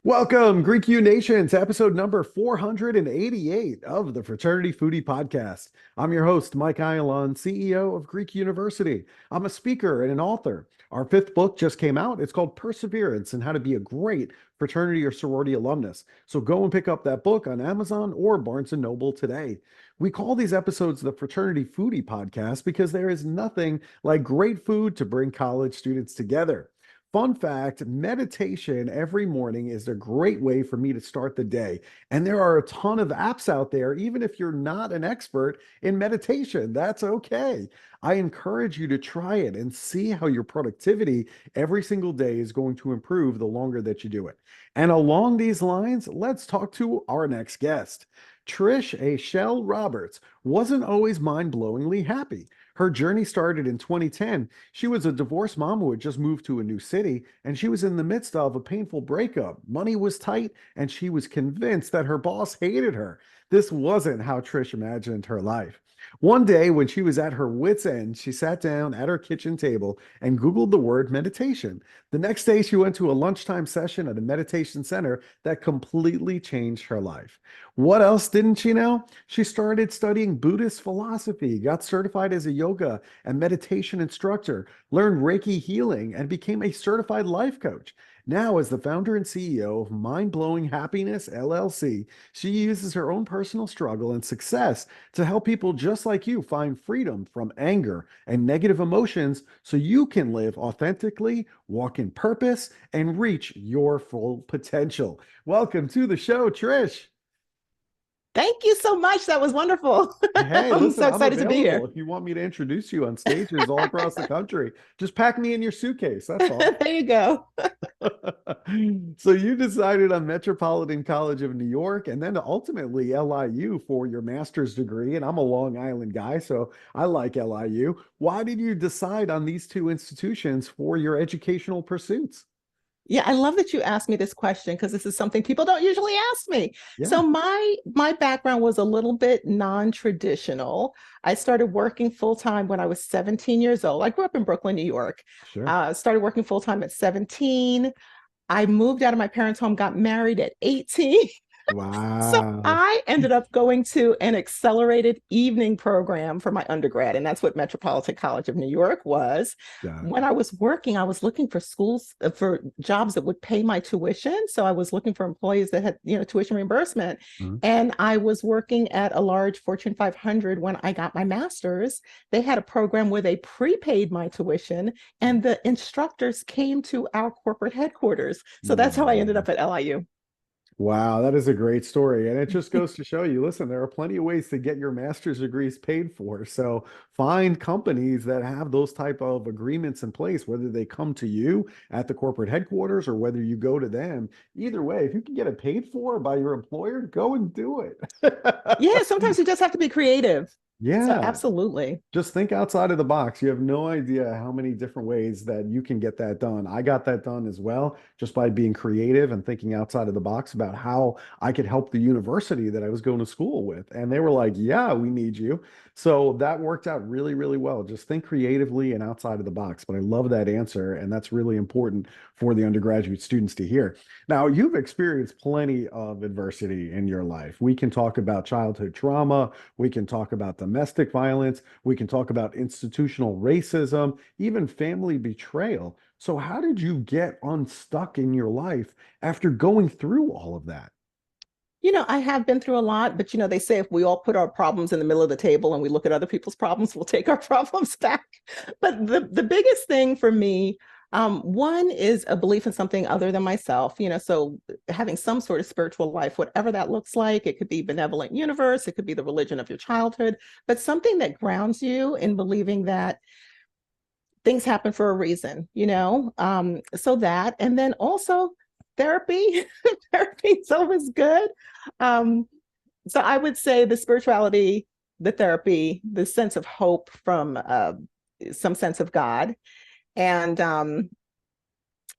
Welcome, Greek U Nation, to episode number 488 of the Fraternity Foodie Podcast. I'm your host, Mike Ayalon, CEO of Greek University. I'm a speaker and an author. Our fifth book just came out. It's called Perseverance and How to Be a Great Fraternity or Sorority Alumnus. So go and pick up that book on Amazon or Barnes & Noble today. We call these episodes the Fraternity Foodie Podcast because there is nothing like great food to bring college students together. Fun fact, meditation every morning is a great way for me to start the day. And there are a ton of apps out there, even if you're not an expert in meditation. That's okay. I encourage you to try it and see how your productivity every single day is going to improve the longer that you do it. And along these lines, let's talk to our next guest. Trish Ahjel Roberts wasn't always mind-blowingly happy. Her journey started in 2010. She was a divorced mom who had just moved to a new city, and she was in the midst of a painful breakup. Money was tight, and she was convinced that her boss hated her. This wasn't how Trish imagined her life. One day, when she was at her wits' end, she sat down at her kitchen table and Googled the word meditation. The next day, she went to a lunchtime session at a meditation center that completely changed her life. What else didn't she know? She started studying Buddhist philosophy, got certified as a yoga and meditation instructor, learned Reiki healing, and became a certified life coach. Now, as the founder and CEO of Mind Blowing Happiness LLC, she uses her own personal struggle and success to help people just like you find freedom from anger and negative emotions so you can live authentically, walk in purpose, and reach your full potential. Welcome to the show, Trish. Thank you so much. That was wonderful. Hey, I'm listen, so I'm excited to be available here. if you want me to introduce you on stages all across the country. Just pack me in your suitcase. That's all. There you go. So you decided on Metropolitan College of New York and then ultimately LIU for your master's degree. And I'm a Long Island guy, so I like LIU. Why did you decide on these two institutions for your educational pursuits? Yeah, I love that you asked me this question because this is something people don't usually ask me. Yeah, So my background was a little bit non-traditional. I started working full-time when I was 17 years old. I grew up in Brooklyn, New York. sure. Started working full-time at 17. I moved out of my parents' home, got married at 18. So Wow. I ended up going to an accelerated evening program for my undergrad, and that's what Metropolitan College of New York was. Got it. When I was working, I was looking for schools for jobs that would pay my tuition. So I was looking for employees that had, tuition reimbursement. Mhm. And I was working at a large Fortune 500 when I got my master's. They had a program where they prepaid my tuition, and the instructors came to our corporate headquarters. So that's how I ended Mm. up at LIU. Wow, that is a great story. And it just goes to show you, listen, there are plenty of ways to get your master's degrees paid for. So find companies that have those type of agreements in place, whether they come to you at the corporate headquarters or whether you go to them. Either way, if you can get it paid for by your employer, go and do it. Yeah, sometimes you just have to be creative. So Yeah, absolutely. just think outside of the box. You have no idea how many different ways that you can get that done. I got that done as well, just by being creative and thinking outside of the box about how I could help the university that I was going to school with. And they were like, yeah, we need you. So that worked out really, really well. Just think creatively and outside of the box. But I love that answer. And that's really important for the undergraduate students to hear. Now, you've experienced plenty of adversity in your life. We can talk about childhood trauma. We can talk about domestic violence. We can talk about institutional racism, even family betrayal. So, how did you get unstuck in your life after going through all of that? I have been through a lot, but they say if we all put our problems in the middle of the table and we look at other people's problems, we'll take our problems back. But the biggest thing for me, one is a belief in something other than myself, so having some sort of spiritual life, whatever that looks like. It could be benevolent universe, it could be the religion of your childhood, but something that grounds you in believing that things happen for a reason, so that, and then also therapy. Therapy is always good. um, so I would say the spirituality, the therapy, the sense of hope from some sense of God. And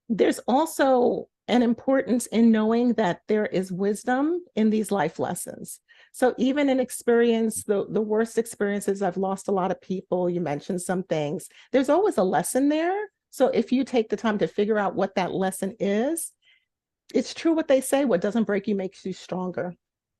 there's also and importance in knowing that there is wisdom in these life lessons. So even in experience, the worst experiences, I've lost a lot of people, you mentioned some things, there's always a lesson there. So if you take the time to figure out what that lesson is, it's true what they say, what doesn't break you makes you stronger.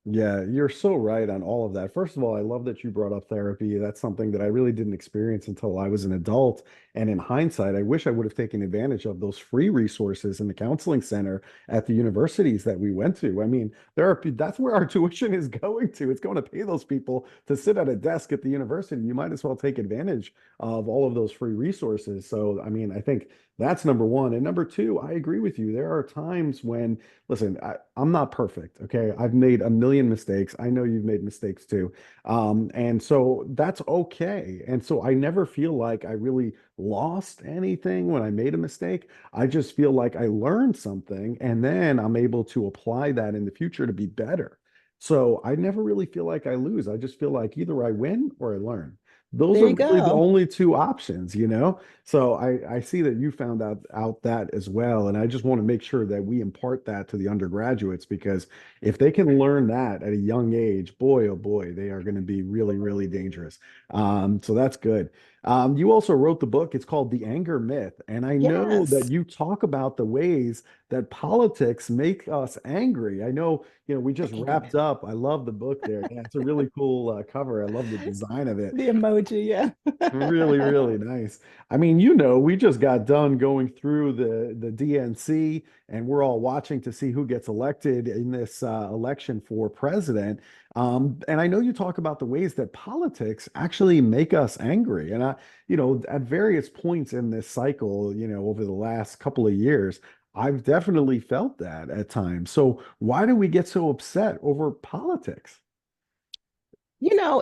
Yeah, you're so right on all of that. First of all, I love that you brought up therapy. That's something that I really didn't experience until I was an adult. And in hindsight, I wish I would have taken advantage of those free resources in the counseling center at the universities that we went to. I mean, that's where our tuition is going to. It's going to pay those people to sit at a desk at the university. You might as well take advantage of all of those free resources. So, I mean, I think that's number one. And number two, I agree with you. There are times when, listen, I'm not perfect. Okay. I've made a million mistakes. I know you've made mistakes too. And so that's okay. And so I never feel like I really lost anything when I made a mistake. I just feel like I learned something and then I'm able to apply that in the future to be better. So I never really feel like I lose. I just feel like either I win or I learn. Those There are you really the go. only two options, you know? So I see that you found out that as well. And I just want to make sure that we impart that to the undergraduates because if they can learn that at a young age, boy, oh boy, they are going to be really, really dangerous. So that's good. You also wrote the book. It's called The Anger Myth. And I know that Yes. you talk about the ways that politics make us angry. I know, we The just anger wrapped myth. up. I love the book there. Yeah, it's a really cool cover. I love the design of it. The emoji, yeah. Really, really nice. I mean, we just got done going through the DNC, and we're all watching to see who gets elected in this election for president. And I know you talk about the ways that politics actually make us angry. And at various points in this cycle, over the last couple of years, I've definitely felt that at times. So why do we get so upset over politics?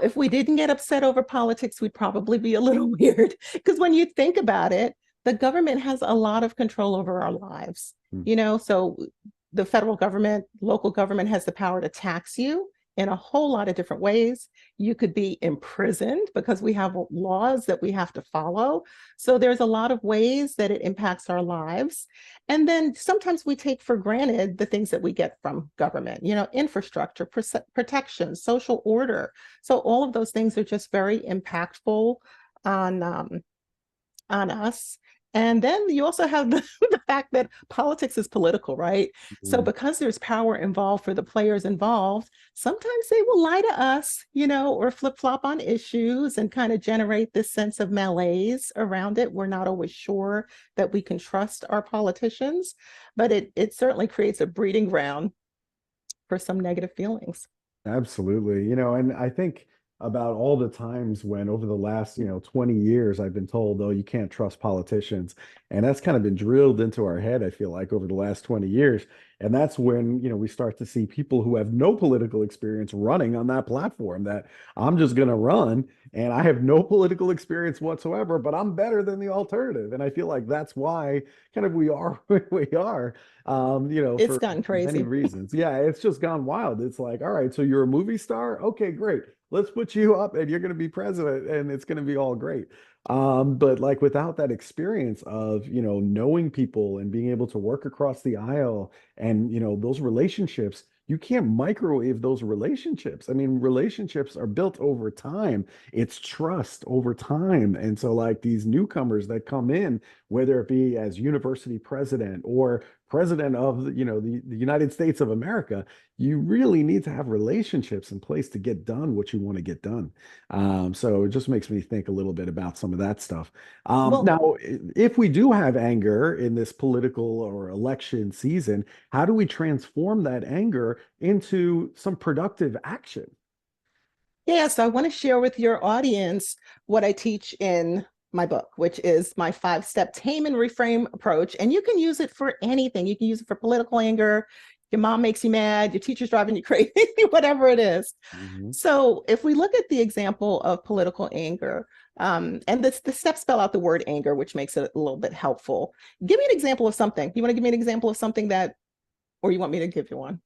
If we didn't get upset over politics, we'd probably be a little weird. Because when you think about it, the government has a lot of control over our lives. Hmm. So the federal government, local government has the power to tax you in a whole lot of different ways. You could be imprisoned because we have laws that we have to follow. So there's a lot of ways that it impacts our lives. And then sometimes we take for granted the things that we get from government, infrastructure, protection, social order. So all of those things are just very impactful on on us. And then you also have the fact that politics is political, right? So because there's power involved for the players involved, sometimes they will lie to us, or flip-flop on issues and kind of generate this sense of malaise around it. We're not always sure that we can trust our politicians, but it certainly creates a breeding ground for some negative feelings. Absolutely. And I think about all the times when over the last, 20 years, I've been told, oh, you can't trust politicians. And that's kind of been drilled into our head, I feel like, over the last 20 years. And that's when, we start to see people who have no political experience running on that platform that I'm just going to run and I have no political experience whatsoever, but I'm better than the alternative. And I feel like that's why kind of we are where we are, It's for gotten many crazy. reasons. Yeah, it's just gone wild. It's like, all right, so you're a movie star? Okay, great. Let's put you up and you're going to be president and it's going to be all great. But like without that experience of, knowing people and being able to work across the aisle and, those relationships, you can't microwave those relationships. I mean, relationships are built over time. It's trust over time. And so like these newcomers that come in, whether it be as university president or president of the United States of America, you really need to have relationships in place to get done what you want to get done. So it just makes me think a little bit about some of that stuff. Well, Now, if we do have anger in this political or election season, how do we transform that anger into some productive action? yeah, so I want to share with your audience what I teach in my book, which is my 5-step tame and reframe approach. And you can use it for anything. You can use it for political anger. Your mom makes you mad, your teacher's driving you crazy, whatever it is. Mhm. So if we look at the example of political anger, and the steps spell out the word anger, which makes it a little bit helpful. Give me an example of something. You want to give me an example of something that, or you want me to give you one?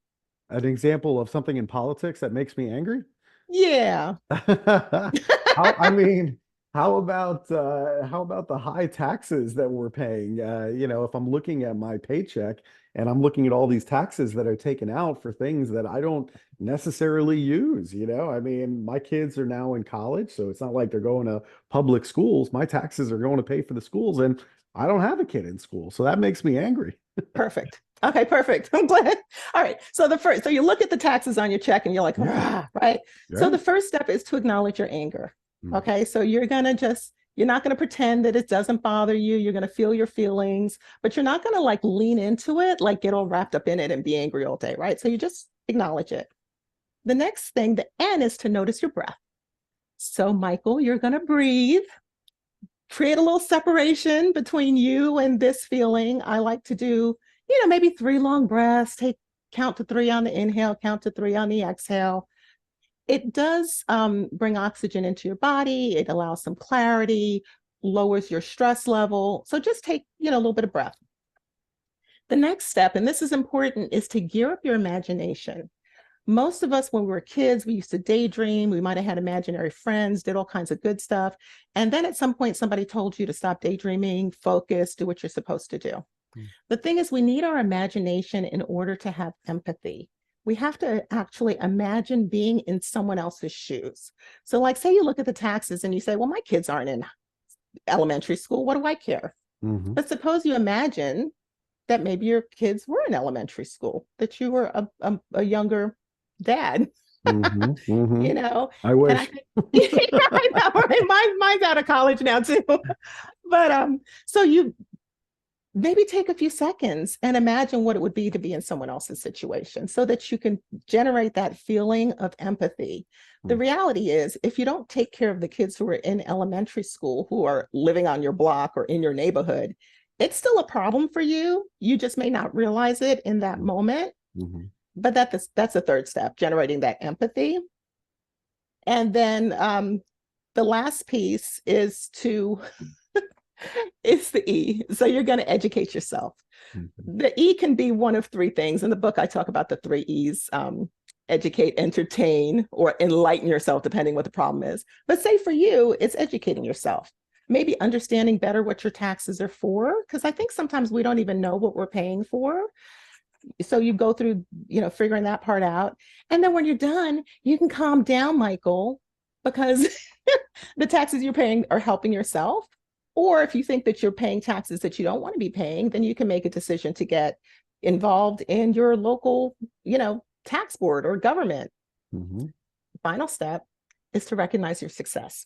An example of something in politics that makes me angry? Yeah. I mean, how about the high taxes that we're paying? If I'm looking at my paycheck and I'm looking at all these taxes that are taken out for things that I don't necessarily use, I mean, my kids are now in college, so it's not like they're going to public schools. My taxes are going to pay for the schools, and I don't have a kid in school, so that makes me angry. Perfect. Okay, perfect. I'm glad. All right. So you look at the taxes on your check and you're like, Yeah, "Rah," right? So yeah. the first step is to acknowledge your anger. Mm, Okay. So you're not going to pretend that it doesn't bother you. You're going to feel your feelings, but you're not going to like lean into it, like get all wrapped up in it and be angry all day, right? So you just acknowledge it. The next thing, the N, is to notice your breath. So, Michael, you're going to breathe, create a little separation between you and this feeling. I like to do, maybe 3 long breaths, count to 3 on the inhale, count to 3 on the exhale. It does bring oxygen into your body. It allows some clarity, lowers your stress level. So just take, a little bit of breath. The next step, and this is important, is to gear up your imagination. Most of us, when we were kids, we used to daydream. We might have had imaginary friends, did all kinds of good stuff. And then at some point, somebody told you to stop daydreaming, focus, do what you're supposed to do. mm, The thing is, we need our imagination in order to have empathy. We have to actually imagine being in someone else's shoes. So, like, say you look at the taxes and you say, well, my kids aren't in elementary school. What do I care? mhm. But suppose you imagine that maybe your kids were in elementary school, that you were a younger dad, Hmm. Hmm. you know, I and I wish. think, yeah, I know, right? Mine's out of college now too. But so you maybe take a few seconds and imagine what it would be to be in someone else's situation so that you can generate that feeling of empathy. The Mm, reality is, if you don't take care of the kids who are in elementary school, who are living on your block or in your neighborhood, it's still a problem for you. You just may not realize it in that mm, moment. mhm. But that's the third step, generating that empathy. And then the last piece is the E. So you're going to educate yourself. Mhm. The E can be one of 3 things. In the book, I talk about the 3 E's: educate, entertain, or enlighten yourself, depending what the problem is. But say for you, it's educating yourself. Maybe understanding better what your taxes are for, because I think sometimes we don't even know what we're paying for. So you go through, figuring that part out. And then when you're done, you can calm down, Michael, because the taxes you're paying are helping yourself. Or if you think that you're paying taxes that you don't want to be paying, then you can make a decision to get involved in your local, tax board or government. Mhm. Final step is to recognize your success.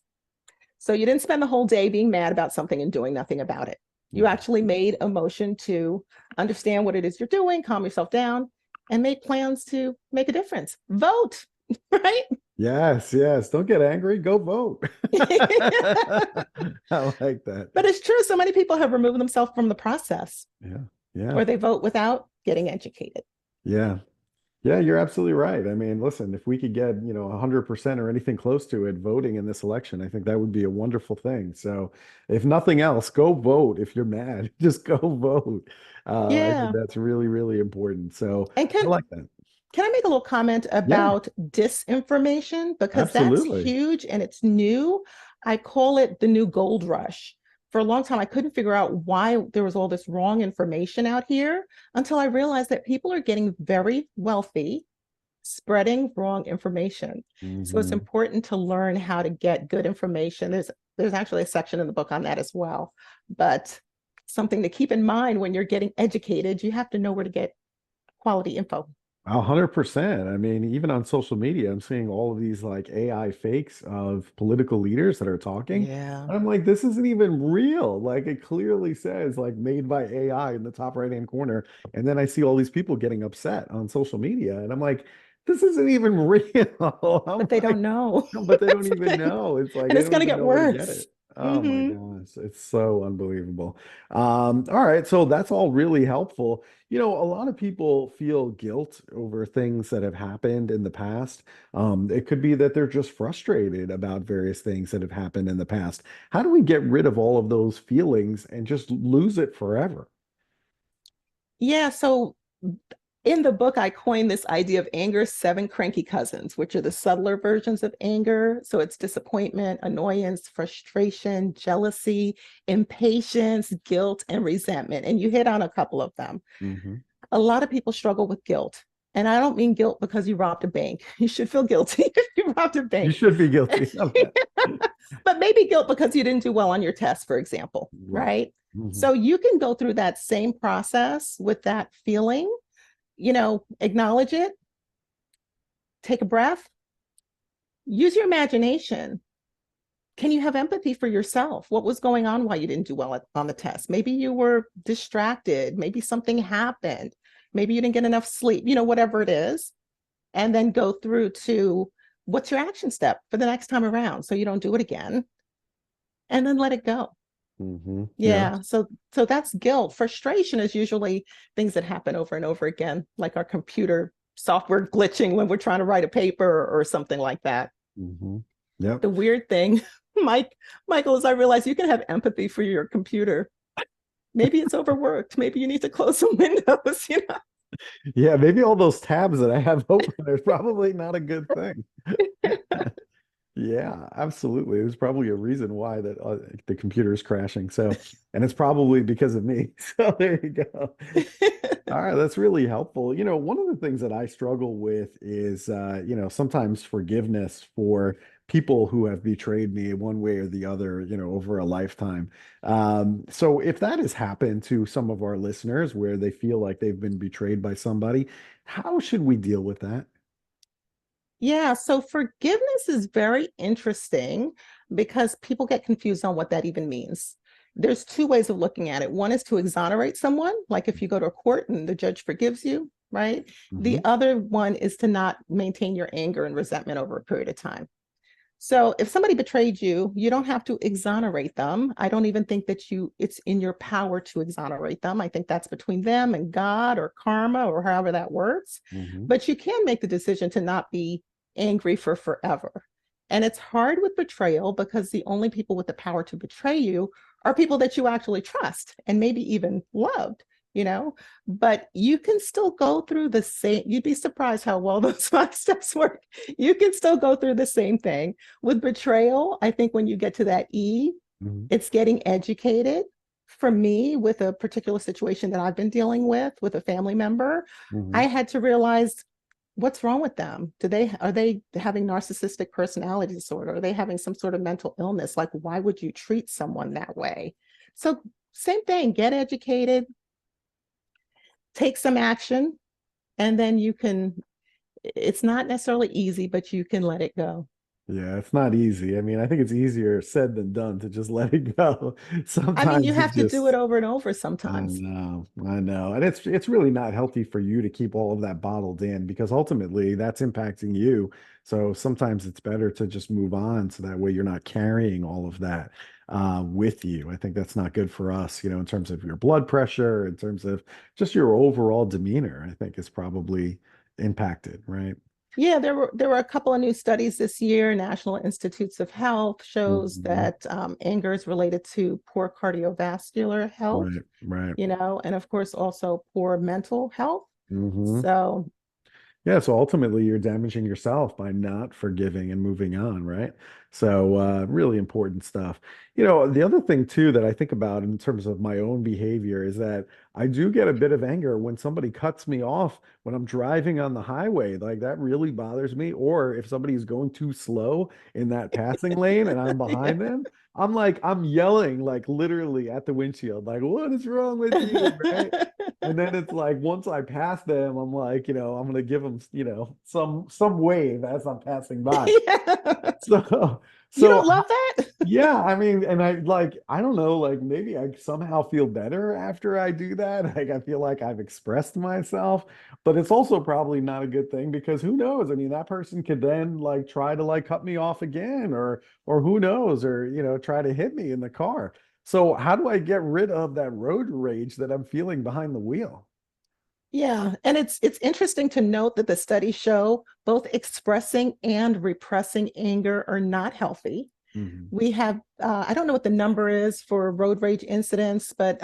So you didn't spend the whole day being mad about something and doing nothing about it. You Mhm. actually made a motion to understand what it is you're doing, calm yourself down, and make plans to make a difference. Vote, right? Yes, yes. Don't get angry. Go vote. I like that. But it's true. So many people have removed themselves from the process, Yeah, yeah, or they vote without getting educated. yeah. Yeah, you're absolutely right. I mean, listen, if we could get, 100% or anything close to it voting in this election, I think that would be a wonderful thing. So, if nothing else, go vote. If you're mad, just go vote. I think Yeah. that's really, really important. So, And I like that. can I make a little comment Yeah, about disinformation? Because that's absolutely. huge and it's new. I call it the new gold rush. For a long time, I couldn't figure out why there was all this wrong information out here until I realized that people are getting very wealthy spreading wrong information. So it's Hmm. important to learn how to get good information. There's actually a section in the book on that as well. But something to keep in mind: when you're getting educated, you have to know where to get quality info. 100%. I mean, even on social media, I'm seeing all of these like AI fakes of political leaders that are talking. Yeah. And I'm like, this isn't even real. Like it clearly says like made by AI in the top right-hand corner. And then I see all these people getting upset on social media. And I'm like, this isn't even real. I'm But they like, don't know. no, but they don't That's the even thing. know. It's like And they it's don't going to even get know where to get worse. it. Oh my Hmm. gosh, it's so unbelievable. All right, so that's all really helpful. A lot of people feel guilt over things that have happened in the past. It could be that they're just frustrated about various things that have happened in the past. How do we get rid of all of those feelings and just lose it forever? Yeah. So In the book, I coined this idea of anger's 7 cranky cousins, which are the subtler versions of anger. So it's disappointment, annoyance, frustration, jealousy, impatience, guilt, and resentment. And you hit on a couple of them. Mm-hmm. A lot of people struggle with guilt. And I don't mean guilt because you robbed a bank. You should feel guilty if you robbed a You bank. should be guilty of that. But maybe guilt because you didn't do well on your test, for example, Right. right? Mm-hmm. So you can go through that same process with that feeling, acknowledge it, take a breath, use your imagination. Can you have empathy for yourself? What was going on while you didn't do well on the test? Maybe you were distracted. Maybe something happened. Maybe you didn't get enough sleep, whatever it is. And then go through to what's your action step for the next time around so you don't do it again. And then let it go. Mm-hmm. Yeah. Yeah. So that's guilt. Frustration is usually things that happen over and over again, like our computer software glitching when we're trying to write a paper or something like that. Mm-hmm. Yep. The weird thing, Michael, is I realize you can have empathy for your computer. Maybe it's overworked. Maybe you need to close some windows, Yeah, maybe all those tabs that I have open are probably not a good thing. Yeah, absolutely. There's probably a reason why that the computer is crashing. So, and it's probably because of me. So there you go. All right, that's really helpful. One of the things that I struggle with is, sometimes forgiveness for people who have betrayed me in one way or the other, over a lifetime. So if that has happened to some of our listeners where they feel like they've been betrayed by somebody, how should we deal with that? Yeah, so forgiveness is very interesting because people get confused on what that even means. There's 2 ways of looking at it. One is to exonerate someone, like if you go to a court and the judge forgives you, right? The Hmm. other one is to not maintain your anger and resentment over a period of time. So if somebody betrayed you, you don't have to exonerate them. I don't even think that it's in your power to exonerate them. I think that's between them and God or karma or however that works. Hmm. But you can make the decision to not be angry for forever. And it's hard with betrayal because the only people with the power to betray you are people that you actually trust and maybe even loved, you know? But you can still go through the same, you'd be surprised how well those 5 steps work. You can still go through the same thing. With betrayal, I think when you get to that E, Hmm. it's getting educated. For me, with a particular situation that I've been dealing with a family member, Hmm. I had to realize what's wrong with them. Are they having narcissistic personality disorder? Are they having some sort of mental illness? Like, why would you treat someone that way? So, same thing, get educated, take some action, and then it's not necessarily easy, but you can let it go. Yeah, it's not easy. I mean, I think it's easier said than done to just let it go. I mean, you Sometimes it have to do it just, over and over I sometimes. know, I know. And it's really not healthy for you to keep all of that bottled in because ultimately that's impacting you. So sometimes it's better to just move on so that way you're not carrying all of that with you. I think that's not good for us, in terms of your blood pressure, in terms of just your overall demeanor, I think is probably impacted, right? Yeah, there were a couple of new studies this year. National Institutes of Health shows Mhm. that anger is related to poor cardiovascular health, Right, right. and of course also poor mental health. Hmm. So Yeah, so ultimately you're damaging yourself by not forgiving and moving on, right? So really important stuff. The other thing too that I think about in terms of my own behavior is that I do get a bit of anger when somebody cuts me off when I'm driving on the highway. Like that really bothers me. Or if somebody's going too slow in that passing lane and I'm yeah. behind them, I'm yelling like literally at the windshield, like, what is wrong with you? Right? And then it's like once I pass them, I'm like, I'm gonna give them, some wave as I'm passing by. Yeah. So, You so don't love that? yeah, I mean, and I don't know, like maybe I somehow feel better after I do that. Like I feel like I've expressed myself, but it's also probably not a good thing because who knows? I mean, that person could then like try to like cut me off again or who knows, or try to hit me in the car. So how do I get rid of that road rage that I'm feeling behind the wheel? Yeah, and it's interesting to note that the studies show both expressing and repressing anger are not healthy. Hmm. We have I don't know what the number is for road rage incidents, but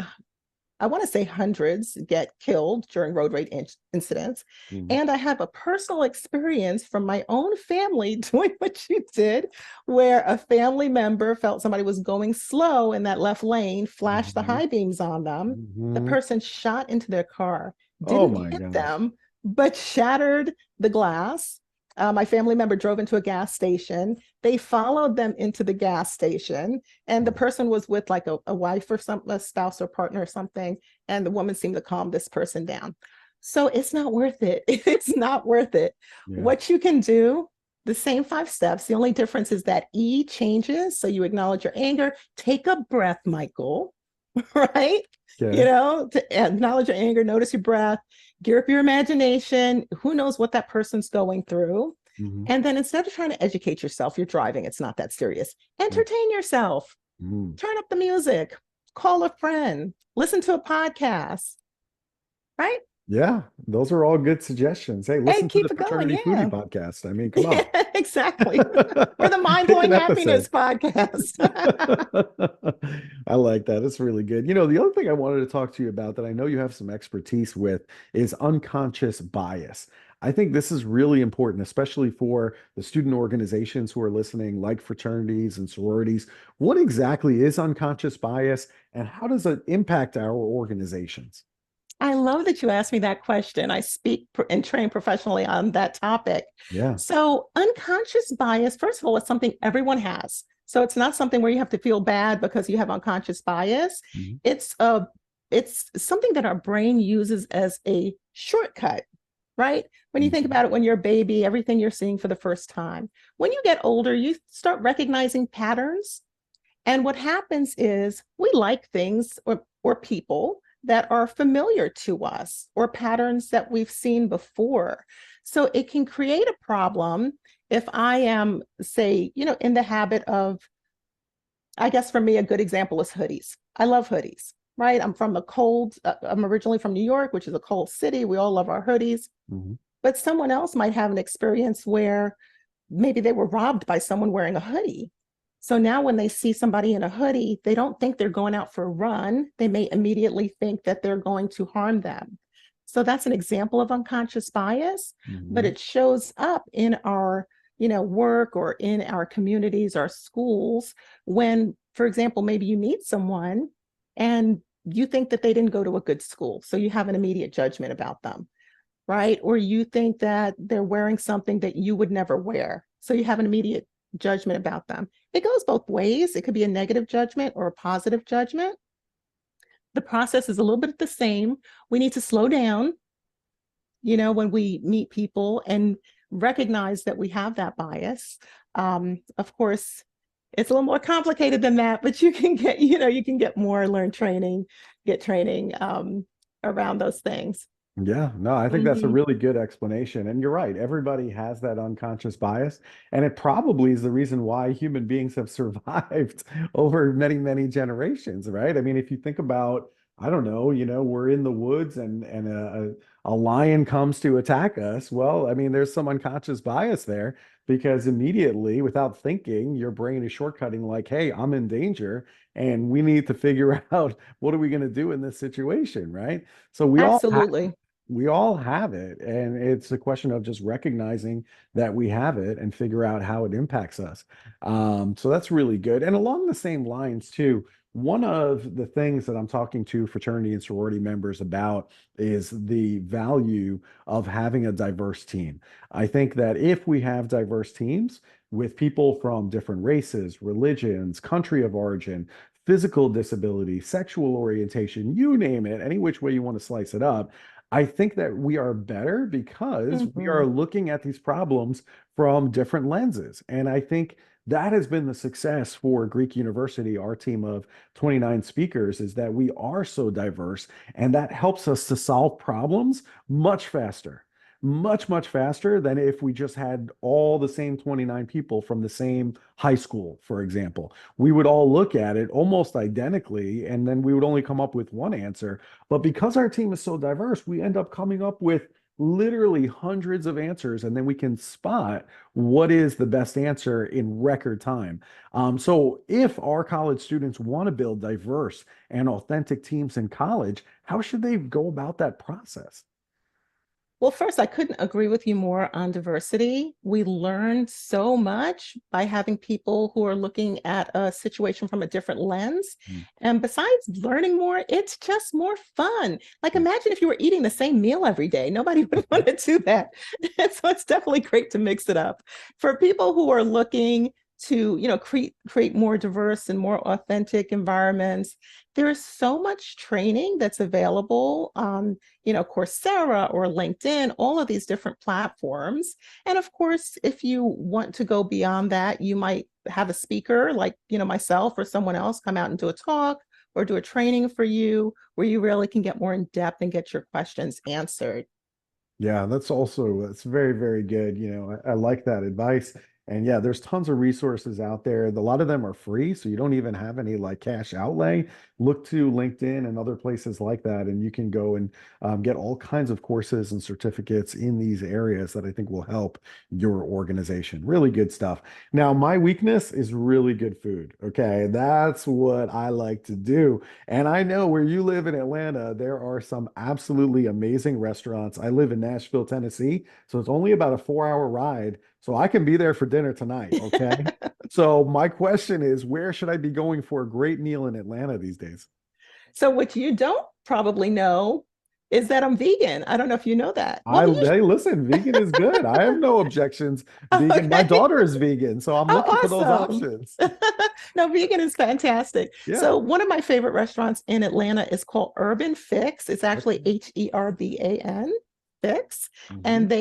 I want to say hundreds get killed during road rage incidents. Mhm. And I have a personal experience from my own family doing what you did, where a family member felt somebody was going slow in that left lane, flashed the Mhm. high beams on them. The Mhm. person shot into their car, Oh didn't my hit gosh. them, but shattered the glass. My family member drove into a gas station. They followed them into the gas station, and the person was with like a wife or some a spouse or partner or something, and the woman seemed to calm this person down. So it's not worth it. It's not worth it. Yeah. What you can do, the same 5 steps. The only difference is that E changes. So you acknowledge your anger, take a breath, Michael, right? You Okay. know, to acknowledge your anger, notice your breath, gear up your imagination. Who knows what that person's going through? Mhm. And then instead of trying to educate yourself, you're driving, it's not that serious. Entertain yourself, Mhm. turn up the music, call a friend, listen to a podcast, right? Yeah, those are all good suggestions. Hey, Hey, listen to the keep it going. Fraternity Foodie Yeah. podcast. I mean, come on. Exactly. Or the Mind Pick Blowing an Happiness episode. podcast. I like that. It's really good. The other thing I wanted to talk to you about that I know you have some expertise with is unconscious bias. I think this is really important, especially for the student organizations who are listening, like fraternities and sororities. What exactly is unconscious bias, and how does it impact our organizations? I love that you asked me that question. I speak and train professionally on that topic. Yeah. So, unconscious bias, first of all, it's something everyone has. So, it's not something where you have to feel bad because you have unconscious bias. Mhm. It's a it's something that our brain uses as a shortcut, right? When you think Mhm. about it, when you're a baby, everything you're seeing for the first time. When you get older, you start recognizing patterns, and what happens is we like things or people that are familiar to us or patterns that we've seen before. So it can create a problem if I am, say, in the habit of, I guess for me, a good example is hoodies. I love hoodies, right? I'm originally from New York, which is a cold city. We all love our hoodies. Mhm. But someone else might have an experience where maybe they were robbed by someone wearing a hoodie. So now when they see somebody in a hoodie, they don't think they're going out for a run. They may immediately think that they're going to harm them. So that's an example of unconscious bias, but Mhm. it shows up in our, work or in our communities, our schools, when, for example, maybe you meet someone and you think that they didn't go to a good school. So you have an immediate judgment about them, right? Or you think that they're wearing something that you would never wear. So you have an immediate judgment about them. It goes both ways. It could be a negative judgment or a positive judgment. The process is a little bit the same. We need to slow down, when we meet people and recognize that we have that bias. Of course, it's a little more complicated than that, but you can get more, learn training, get training around those things. Yeah, no, I think that's a Mhm. really good explanation. And you're right, everybody has that unconscious bias. And it probably is the reason why human beings have survived over many, many generations, right? I mean, if you think about, I don't know, we're in the woods and a lion comes to attack us. Well, I mean, there's some unconscious bias there because immediately, without thinking, your brain is shortcutting like, hey, I'm in danger and we need to figure out what are we going to do in this situation, right? So Absolutely. we all have it, and it's a question of just recognizing that we have it and figure out how it impacts us. So that's really good. And along the same lines, too, one of the things that I'm talking to fraternity and sorority members about is the value of having a diverse team. I think that if we have diverse teams with people from different races, religions, country of origin, physical disability, sexual orientation, you name it, any which way you want to slice it up, I think that we are better because we are Mhm. looking at these problems from different lenses. And I think that has been the success for Greek University, our team of 29 speakers, is that we are so diverse, and that helps us to solve problems much faster. Much, much faster than if we just had all the same 29 people from the same high school, for example. We would all look at it almost identically, and then we would only come up with one answer. But because our team is so diverse, we end up coming up with literally hundreds of answers, and then we can spot what is the best answer in record time. So, if our college students want to build diverse and authentic teams in college, how should they go about that process? Well, first, I couldn't agree with you more on diversity. We learn so much by having people who are looking at a situation from a different lens. Mm. And besides learning more, it's just more fun. Like, imagine if you were eating the same meal every day. Nobody would want to do that. And so it's definitely great to mix it up. For people who are looking to, create more diverse and more authentic environments, there is so much training that's available on Coursera or LinkedIn, all of these different platforms. And of course, if you want to go beyond that, you might have a speaker like, myself or someone else come out and do a talk or do a training for you where you really can get more in depth and get your questions answered. Yeah, that's very, very good. I like that advice. And yeah, there's tons of resources out there. A lot of them are free, so you don't even have any like cash outlay. Look to LinkedIn and other places like that, and you can go and get all kinds of courses and certificates in these areas that I think will help your organization. Really good stuff. Now, my weakness is really good food. Okay, that's what I like to do. And I know where you live in Atlanta, there are some absolutely amazing restaurants. I live in Nashville, Tennessee, so it's only about a 4 hour ride. So I can be there for dinner tonight. Okay. So my question is, where should I be going for a great meal in Atlanta these days? So what you don't probably know is that I'm vegan. I don't know if you know that. Well, Hey, listen, vegan is good. I have no objections. Vegan. My okay. daughter is vegan, so I'm looking for Oh, those awesome. options. No, vegan is fantastic. Yeah. So one of my favorite restaurants in Atlanta is called Urban Fix. It's actually Okay. Herban Fix. Mhm. And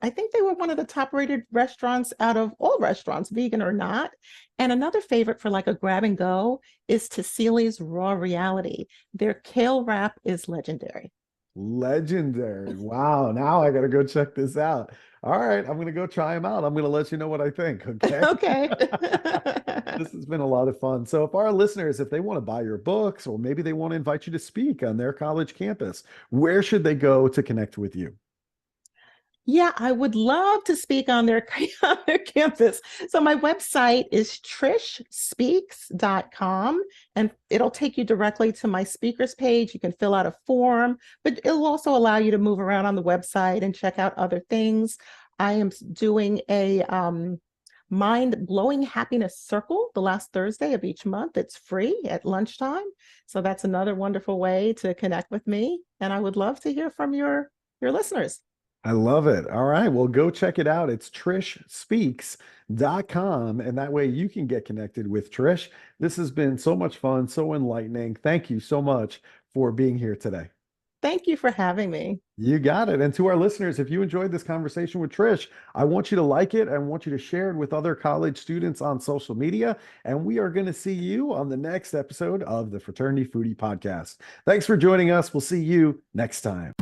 I think they were one of the top rated restaurants out of all restaurants, vegan or not. And another favorite for like a grab and go is Tassili's Raw Reality. Their kale wrap is legendary. Legendary. Wow. Now I got to go check this out. All right. I'm going to go try them out. I'm going to let you know what I think. Okay. Okay. This has been a lot of fun. So, if our listeners, if they want to buy your books or maybe they want to invite you to speak on their college campus, where should they go to connect with you? Yeah, I would love to speak on their, on their campus. So my website is trishspeaks.com, and it'll take you directly to my speakers page. You can fill out a form, but it'll also allow you to move around on the website and check out other things. I am doing a mind-blowing happiness circle the last Thursday of each month. It's free at lunchtime. So that's another wonderful way to connect with me. And I would love to hear from your listeners. I love it. All right. Well, go check it out. It's trishspeaks.com. And that way you can get connected with Trish. This has been so much fun, so enlightening. Thank you so much for being here today. Thank you for having me. You got it. And to our listeners, if you enjoyed this conversation with Trish, I want you to like it. I want you to share it with other college students on social media. And we are going to see you on the next episode of the Fraternity Foodie Podcast. Thanks for joining us. We'll see you next time.